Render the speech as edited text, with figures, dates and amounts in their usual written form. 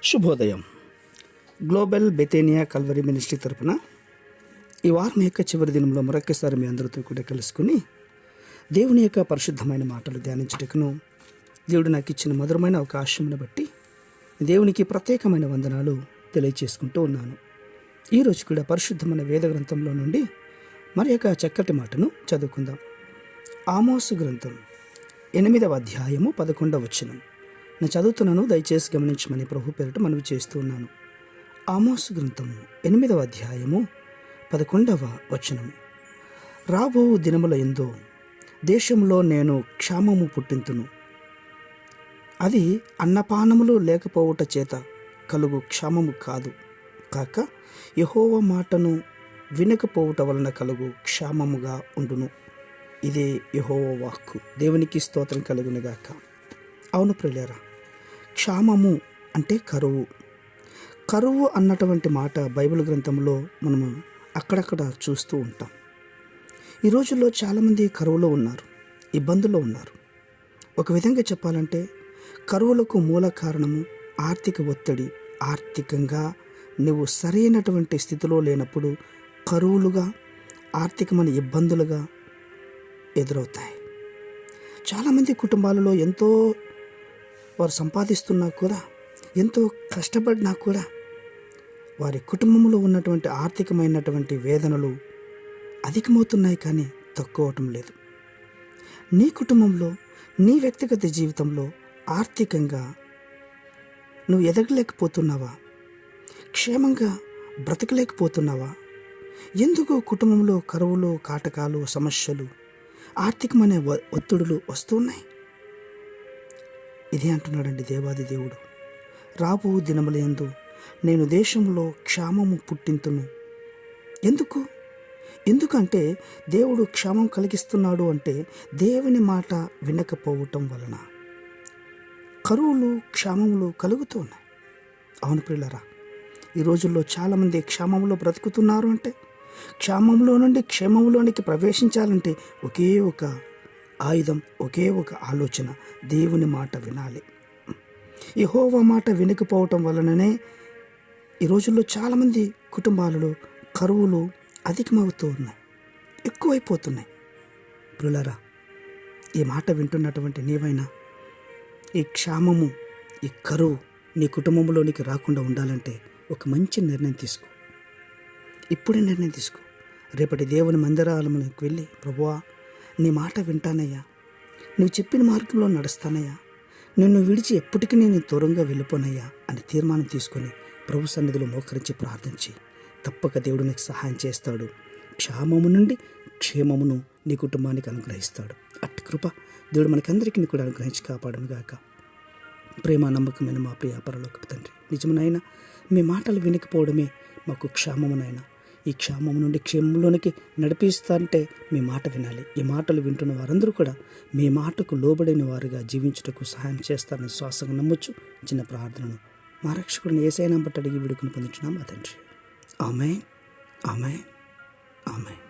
శుభోదయం. Global బెతేనియా Calvary ministry తరపున ఈ వారం యొక్క చివరి దినంలో మరొకసారి మీ అందరితో కూడా కలుసుకుని దేవుని యొక్క పరిశుద్ధమైన మాటలు ధ్యానించుటకును దేవుడు నాకు ఇచ్చిన మధురమైన అవకాశంను బట్టి దేవునికి ప్రత్యేకమైన వందనాలు తెలియచేసుకుంటూ ఉన్నాను. ఈరోజు కూడా పరిశుద్ధమైన వేద గ్రంథంలో నుండి మరి యొక్క చక్కటి మాటను చదువుకుందాం. ఆమోసు గ్రంథం 8వ అధ్యాయము 11వ వచనం. నేను చదువుతున్నాను, దయచేసి గమనించమని ప్రభు పేరిట మనవి చేస్తూ ఉన్నాను. ఆమోసు గ్రంథము 8వ అధ్యాయము 11వ వచనం. రాబో దినముల యందు దేశంలో నేను క్షామము పుట్టింతును, అది అన్నపానములు లేకపోవుట చేత కలుగు క్షామము కాదు కాక యెహోవా మాటను వినకపోవుట వలన కలుగు క్షామముగా ఉండును. ఇదే యెహోవా వాక్కు. దేవునికి స్తోత్రం కలుగునుగాక. అవును ప్రియులారా, క్షామము అంటే కరువు. కరువు అన్నటువంటి మాట బైబిల్ గ్రంథంలో మనము అక్కడక్కడ చూస్తూ ఉంటాం. ఈ రోజుల్లో చాలామంది కరువులో ఉన్నారు, ఇబ్బందుల్లో ఉన్నారు. ఒక విధంగా చెప్పాలంటే కరువులకు మూల కారణము ఆర్థిక ఒత్తిడి. ఆర్థికంగా నువ్వు సరైనటువంటి స్థితిలో లేనప్పుడు కరువులుగా, ఆర్థికమైన ఇబ్బందులుగా ఎదురవుతాయి. చాలామంది కుటుంబాలలో ఎంతో వారు సంపాదిస్తున్నా కూడా, ఎంతో కష్టపడినా కూడా వారి కుటుంబంలో ఉన్నటువంటి ఆర్థికమైనటువంటి వేదనలు అధికమవుతున్నాయి, కానీ తక్కువ అవటం లేదు. నీ కుటుంబంలో, నీ వ్యక్తిగత జీవితంలో ఆర్థికంగా నువ్వు ఎదగలేకపోతున్నావా? క్షేమంగా బ్రతకలేకపోతున్నావా? ఎందుకు కుటుంబంలో కరువులు, కాటకాలు, సమస్యలు, ఆర్థికమైన ఒత్తిడులు వస్తున్నాయి? ఇదే అంటున్నాడండి దేవాది దేవుడు. రాబో దినముల యందు నేను దేశంలో క్షామము పుట్టింతును. ఎందుకంటే దేవుడు క్షామం కలిగిస్తున్నాడు అంటే దేవుని మాట వినకపోవటం వలన కరువులు, క్షామములు కలుగుతూ ఉన్నాయి. అవును ప్రియులారా, ఈ రోజుల్లో చాలామంది క్షామంలో బ్రతుకుతున్నారు. అంటే క్షామంలో నుండి క్షేమంలోనికి ప్రవేశించాలంటే ఒకే ఒక ఆయుధం, ఒకే ఒక ఆలోచన, దేవుని మాట వినాలి. యెహోవా మాట వినకపోవటం వలననే ఈ రోజుల్లో చాలామంది కుటుంబాలలో కరువులు అధికమవుతూ ఉన్నాయి, ఎక్కువైపోతున్నాయి. ప్రియులారా, ఈ మాట వింటున్నటువంటి నీవైనా ఈ క్షామము, ఈ కరువు నీ కుటుంబంలోనికి రాకుండా ఉండాలంటే ఒక మంచి నిర్ణయం తీసుకో. ఇప్పుడే నిర్ణయం తీసుకో. రేపటి దేవుని మందిరాలములకు వెళ్ళి, ప్రభువా నీ మాట వింటానయ్యా, నువ్వు చెప్పిన మార్గంలో నడుస్తానయ్యా, నిన్ను విడిచి ఎప్పటికీ నేను దూరంగా వెళ్ళిపోనయ్యా అని తీర్మానం తీసుకొని ప్రభు సన్నిధిలో మోకరించి ప్రార్థించి తప్పక దేవుడు నీకు సహాయం చేస్తాడు. క్షామము నుండి క్షేమమును నీ కుటుంబానికి అనుగ్రహిస్తాడు. అట్టి కృప దేవుడు మనకందరికీ కూడా అనుగ్రహించి కాపాడను గాక. ప్రేమ నమ్మకమైన మా ప్రియ పరలోకపు తండ్రి, నిజమునైనా మీ మాటలు వినకపోవడమే మాకు క్షామమునైనా. ఈ క్షామము నుండి క్షేమంలోనికి నడిపిస్తారంటే మీ మాట వినాలి. ఈ మాటలు వింటున్న వారందరూ కూడా మీ మాటకు లోబడిన వారుగా జీవించుటకు సహాయం చేస్తారని శ్వాసంగా నమ్మొచ్చు. చిన్న ప్రార్థనను మా రక్షకుడిని యేసయ్య నామమున అడిగి వేడుకొని పొందుచున్నాం మా తండ్రి. ఆమేన్, ఆమేన్, ఆమేన్.